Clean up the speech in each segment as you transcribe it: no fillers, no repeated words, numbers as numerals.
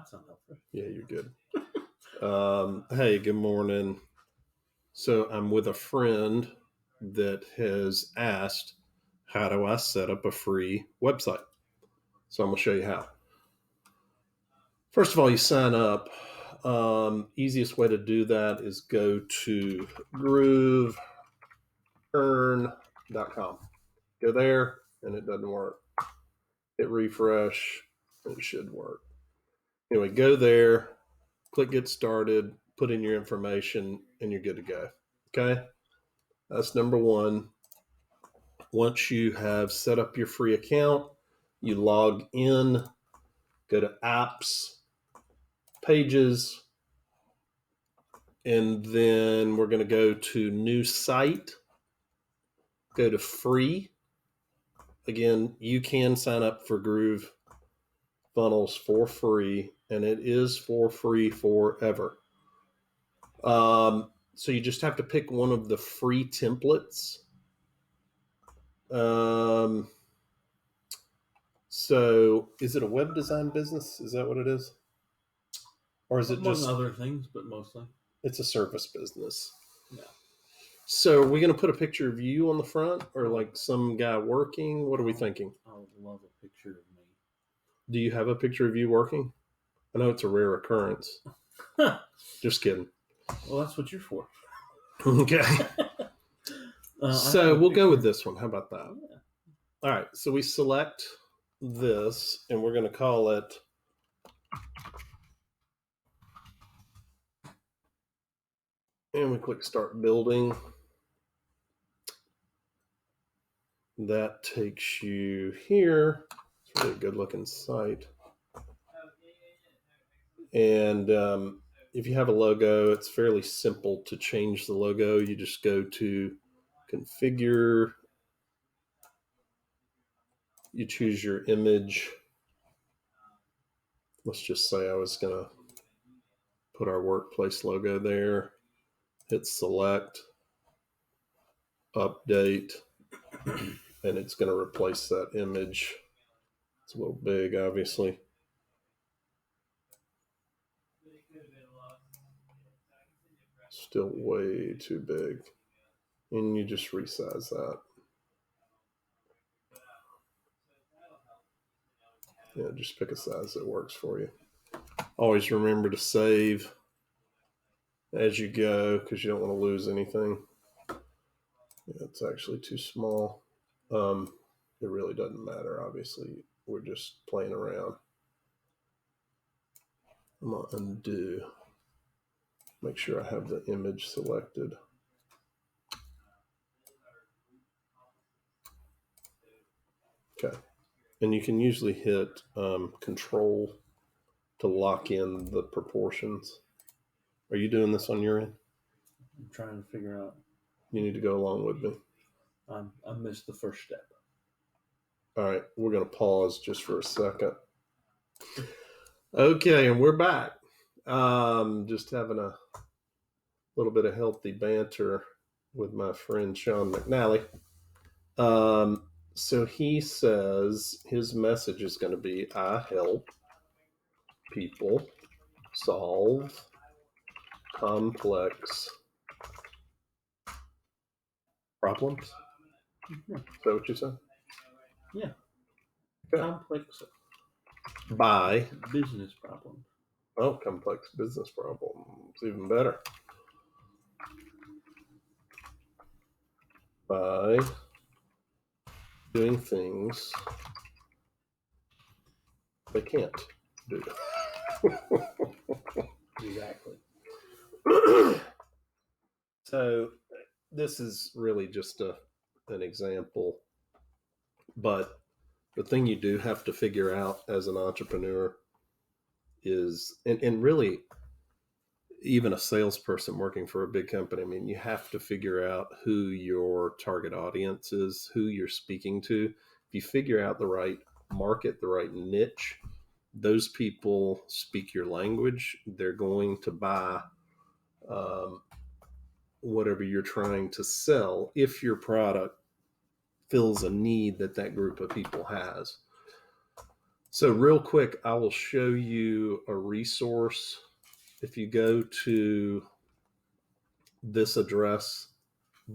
it's not helpful. Yeah, you're good. Hey, good morning. So I'm with a friend that has asked, how do I set up a free website? So I'm going to show you how. First of all, you sign up. Easiest way to do that is go to GrooveEarn.com. Go there, and it doesn't work. Hit refresh, and it should work. Anyway, go there, click Get Started, put in your information, and you're good to go. Okay? That's number one. Once you have set up your free account, you log in, go to Apps, Pages, and then we're going to go to New Site, go to Free. Again, you can sign up for GrooveFunnels for free, and it is for free forever. So you just have to pick one of the free templates. So is it a web design business? Is that what it is? Or is it Among just other things, but mostly? It's a service business. Yeah. So are we going to put a picture of you on the front or like some guy working? What are we thinking? I would love a picture of me. Do you have a picture of you working? I know it's a rare occurrence. Just kidding. Well, that's what you're for. Okay. So we'll go with this one. How about that? Yeah. All right. So we select this and we're going to call it and we click Start Building. That takes you here. It's a really good looking site. And if you have a logo, it's fairly simple to change the logo. You just go to Configure. You choose your image. Let's just say I was going to put our workplace logo there. Hit Select, Update, and it's going to replace that image. It's a little big, obviously. Still way too big. And you just resize that. Yeah, just pick a size that works for you. Always remember to save as you go because you don't want to lose anything. Yeah, it's actually too small. It really doesn't matter, obviously. We're just playing around. I'm going to undo. Make sure I have the image selected. Okay. And you can usually hit Control to lock in the proportions. Are you doing this on your end? I'm trying to figure out. You need to go along with me. I missed the first step. All right. We're going to pause just for a second. Okay. And we're back. Just having a little bit of healthy banter with my friend Sean Mcnally. So he says his message is going to be, I help people solve complex problems. Mm-hmm. Is that what you said? Yeah. Okay. Complex by business problems. Oh, complex business problems. Even better. By doing things they can't do. Exactly. So this is really just an example, but the thing you do have to figure out as an entrepreneur is, and really even a salesperson working for a big company, I mean, you have to figure out who your target audience is, who you're speaking to. If you figure out the right market, the right niche, those people speak your language. They're going to buy whatever you're trying to sell if your product fills a need that group of people has. So real quick, I will show you a resource. If you go to this address,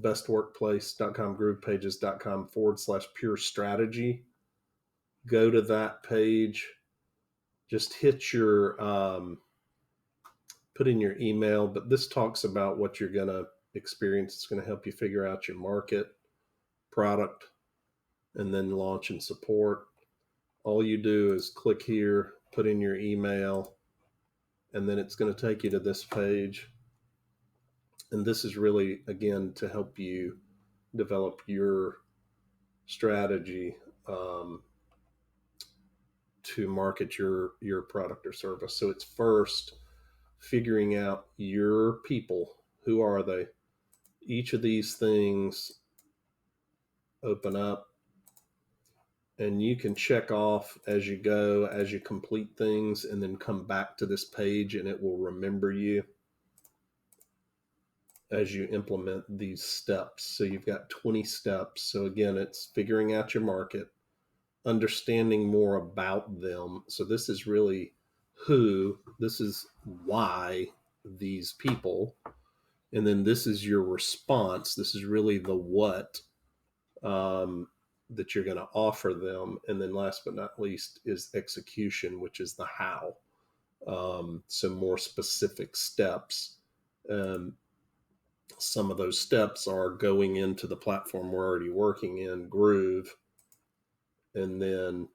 bestworkplace.com, groovepages.com/pure strategy, go to that page, just hit your, put in your email, but this talks about what you're going to experience. It's going to help you figure out your market, product, and then launch and support. All you do is click here, put in your email, and then it's going to take you to this page. And this is really, again, to help you develop your strategy to market your product or service. So it's first figuring out your people. Who are they? Each of these things open up, and you can check off as you go, as you complete things, and then come back to this page, and it will remember you as you implement these steps. So you've got 20 steps. So again, it's figuring out your market, understanding more about them. So this is really who, this is why these people, and then this is your response. This is really the what that you're going to offer them. And then last but not least is execution, which is the how. Some more specific steps. Some of those steps are going into the platform we're already working in, Groove, and then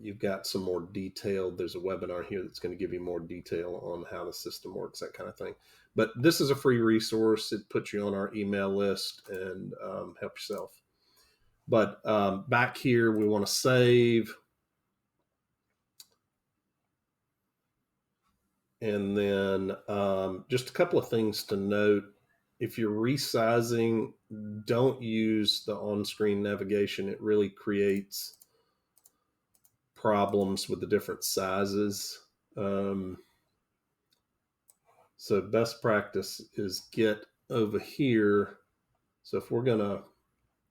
you've got some more detailed, there's a webinar here that's going to give you more detail on how the system works, that kind of thing. But this is a free resource. It puts you on our email list, and help yourself. But back here, we want to save. And then just a couple of things to note. If you're resizing, don't use the on-screen navigation. It really creates problems with the different sizes. So best practice is get over here. So if we're gonna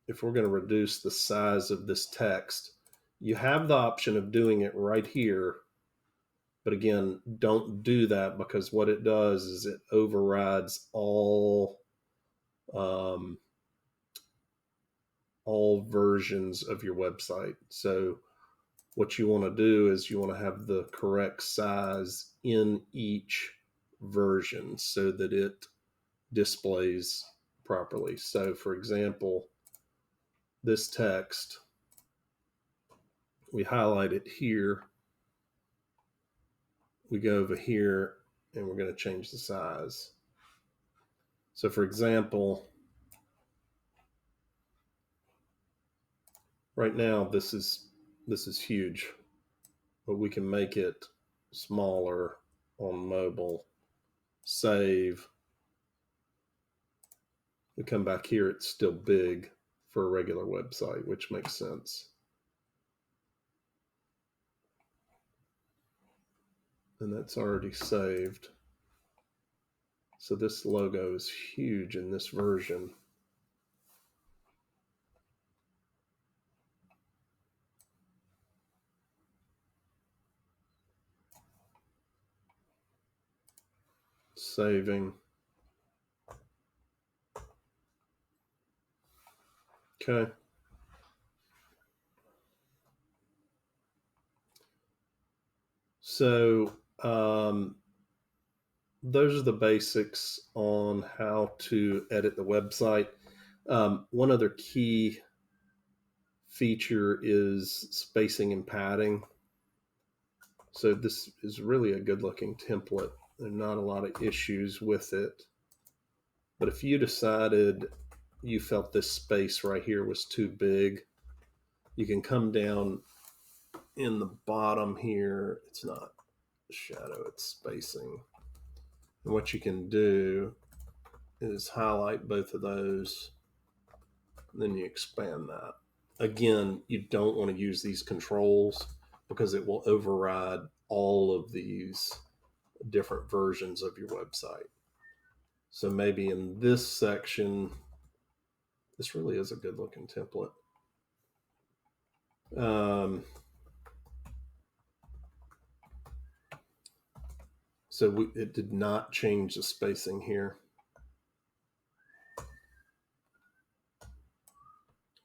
reduce the size of this text, you have the option of doing it right here. But again, don't do that, because what it does is it overrides all versions of your website. So what you want to do is you want to have the correct size in each version so that it displays properly. So for example, this text, we highlight it here, we go over here, and we're going to change the size. So for example, right now this is huge, but we can make it smaller on mobile. Save. We come back here, it's still big for a regular website, which makes sense. And that's already saved. So this logo is huge in this version. Saving. Okay. So those are the basics on how to edit the website. One other key feature is spacing and padding. So this is really a good looking template. There are not a lot of issues with it. But if you decided you felt this space right here was too big, you can come down in the bottom here. It's not shadow, it's spacing. And what you can do is highlight both of those, and then you expand that. Again, you don't want to use these controls because it will override all of these different versions of your website. So maybe in this section, this really is a good looking template. So it did not change the spacing here.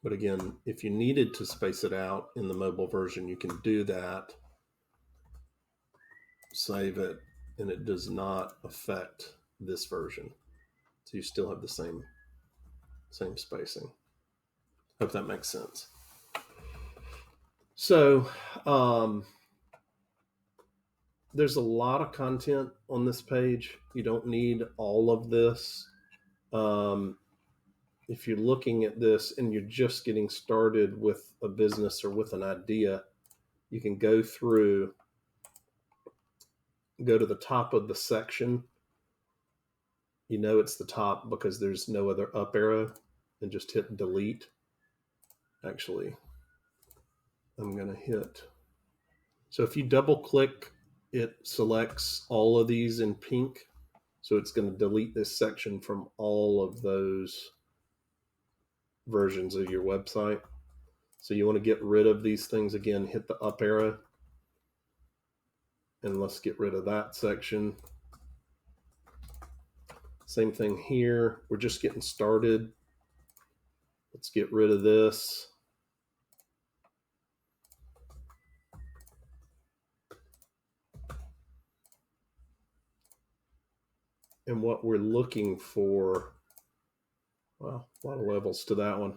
But again, if you needed to space it out in the mobile version, you can do that, save it, and it does not affect this version. So you still have the same spacing. Hope that makes sense. So there's a lot of content on this page. You don't need all of this. If you're looking at this and you're just getting started with a business or with an idea, you can go through, go to the top of the section. You know it's the top because there's no other up arrow, and just hit delete. Actually, I'm going to hit. So if you double click, it selects all of these in pink. So it's going to delete this section from all of those versions of your website. So you want to get rid of these things. Again, hit the up arrow. And let's get rid of that section. Same thing here. We're just getting started. Let's get rid of this. And what we're looking for, well, a lot of levels to that one.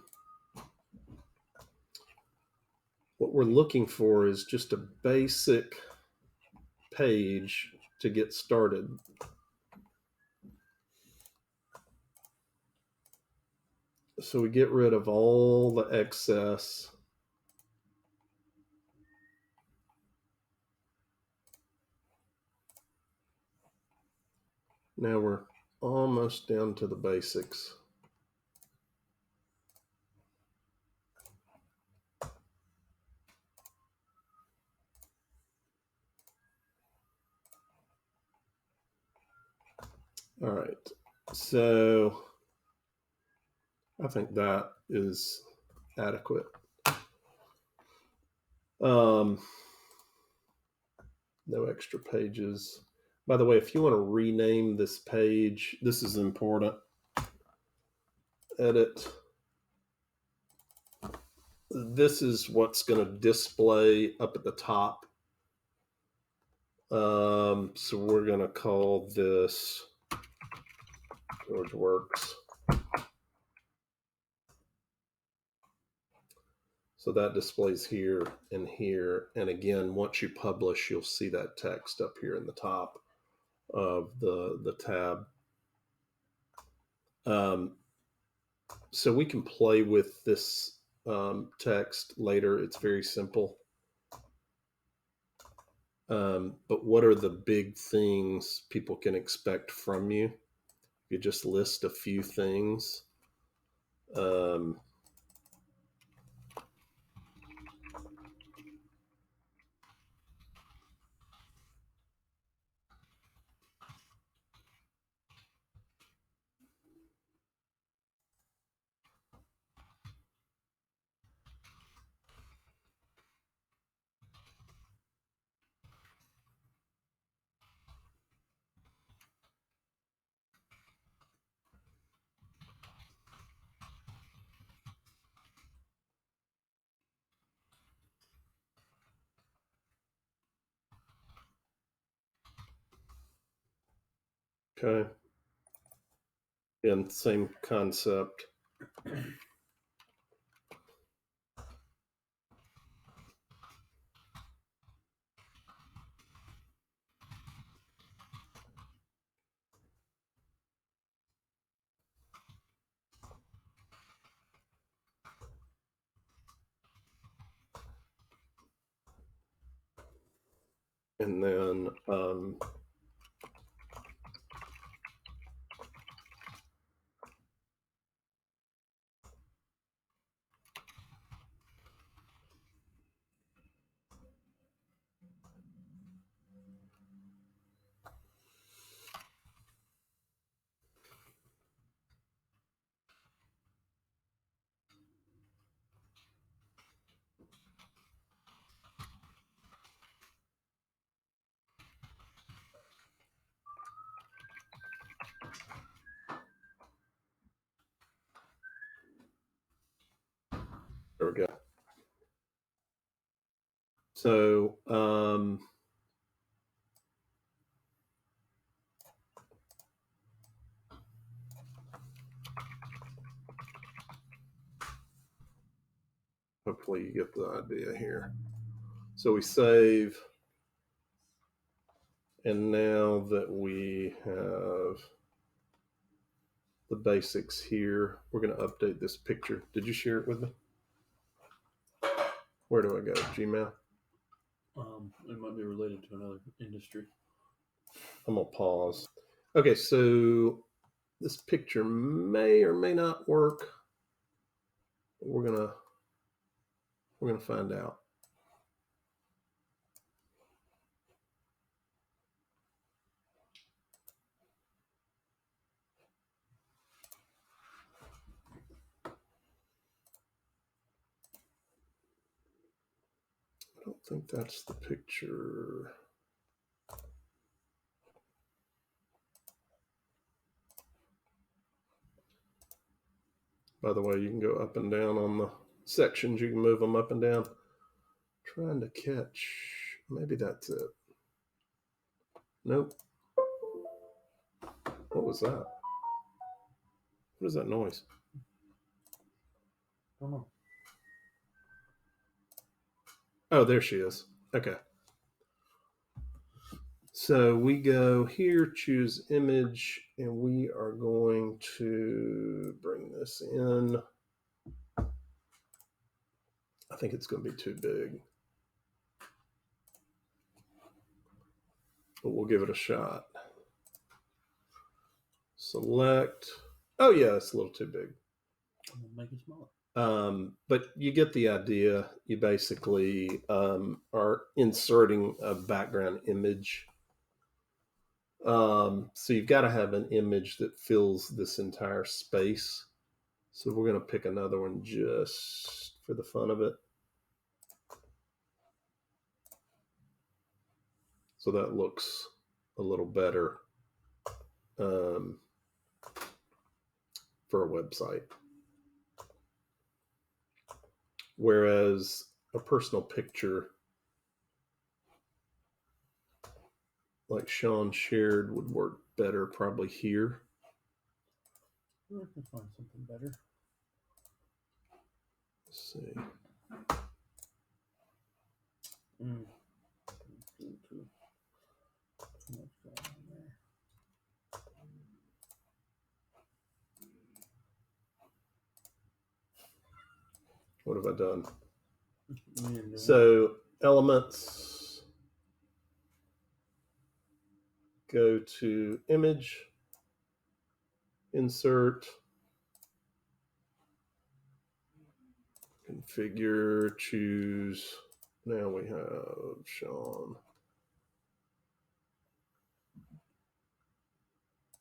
What we're looking for is just a basic page to get started. So we get rid of all the excess. Now we're almost down to the basics. All right, so I think that is adequate. No extra pages. By the way, if you want to rename this page, this is important. Edit. This is what's going to display up at the top. So we're going to call this George Works. So that displays here and here. And again, once you publish, you'll see that text up here in the top of the tab. So we can play with this text later. It's very simple. But what are the big things people can expect from you? You just list a few things. Okay. And same concept. And then So hopefully you get the idea here. So we save, and now that we have the basics here, we're going to update this picture. Did you share it with me? Where do I go? Gmail? It might be related to another industry. I'm going to pause. Okay, so this picture may or may not work. We're gonna find out. I don't think that's the picture. By the way, you can go up and down on the sections. You can move them up and down. Trying to catch. Maybe that's it. Nope. What was that? What is that noise? I don't know. Oh, there she is. Okay. So we go here, choose image, and we are going to bring this in. I think it's going to be too big, but we'll give it a shot. Select. Oh yeah, it's a little too big. Make it smaller. But you get the idea. You basically are inserting a background image. So you've got to have an image that fills this entire space. So we're going to pick another one just for the fun of it. So that looks a little better for a website. Whereas a personal picture like Sean shared would work better probably here. I can find something better. Let's see. What have I done? So elements, go to image, insert, configure, choose. Now we have Sean.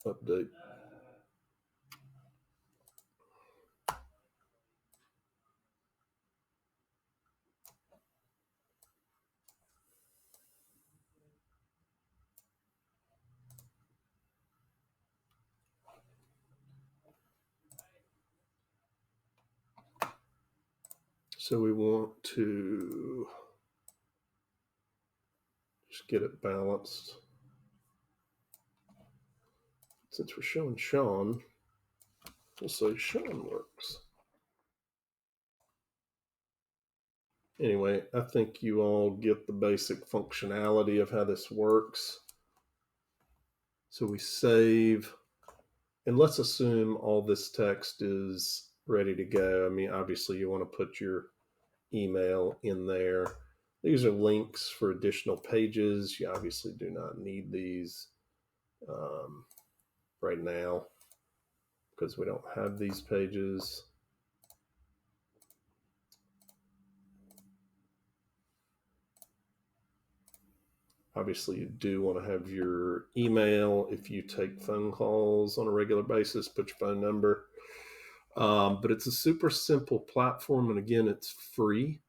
Update. So we want to just get it balanced. Since we're showing Sean, we'll say Sean works. Anyway, I think you all get the basic functionality of how this works. So we save, and let's assume all this text is ready to go. I mean, obviously you want to put your email in there. These are links for additional pages. You obviously do not need these right now because we don't have these pages. Obviously, you do want to have your email if you take phone calls on a regular basis, put your phone number. But it's a super simple platform. And again, it's free.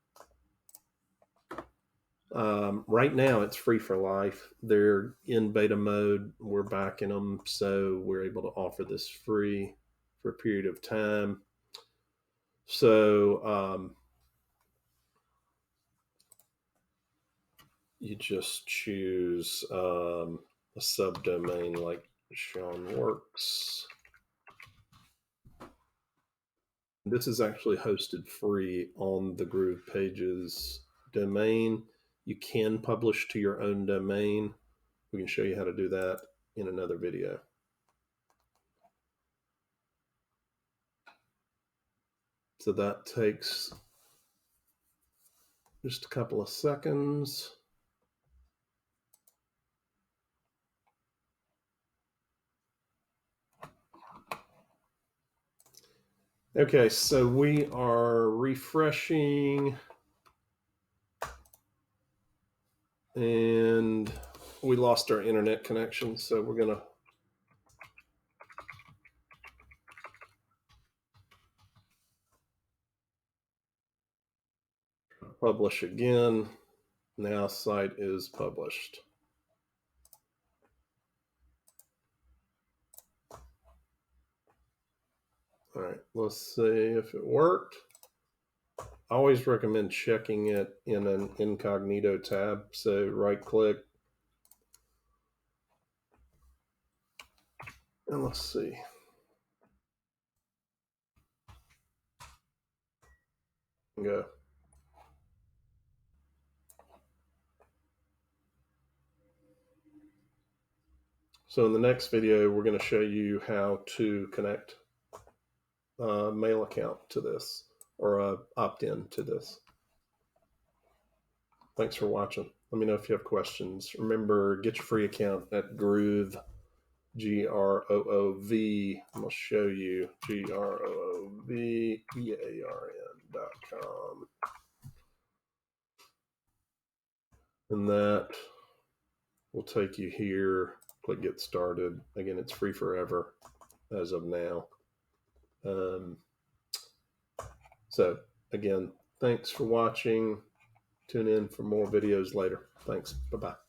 Right now, it's free for life. They're in beta mode. We're backing them. So we're able to offer this free for a period of time. So you just choose a subdomain like Sean Works. This is actually hosted free on the Groove Pages domain. You can publish to your own domain. We can show you how to do that in another video. So that takes just a couple of seconds. Okay, so we are refreshing and we lost our internet connection. So we're going to publish again. Now site is published. All right, let's see if it worked. I always recommend checking it in an incognito tab. So right click and let's see. Go. So in the next video, we're going to show you how to connect a mail account to this or opt-in to this. Thanks for watching. Let me know if you have questions. Remember, get your free account at Groove, GROOV. I'm going to show you GROOVEARN.com. And that will take you here. Click Get Started. Again, it's free forever as of now. So again, thanks for watching. Tune in for more videos later. Thanks. Bye-bye.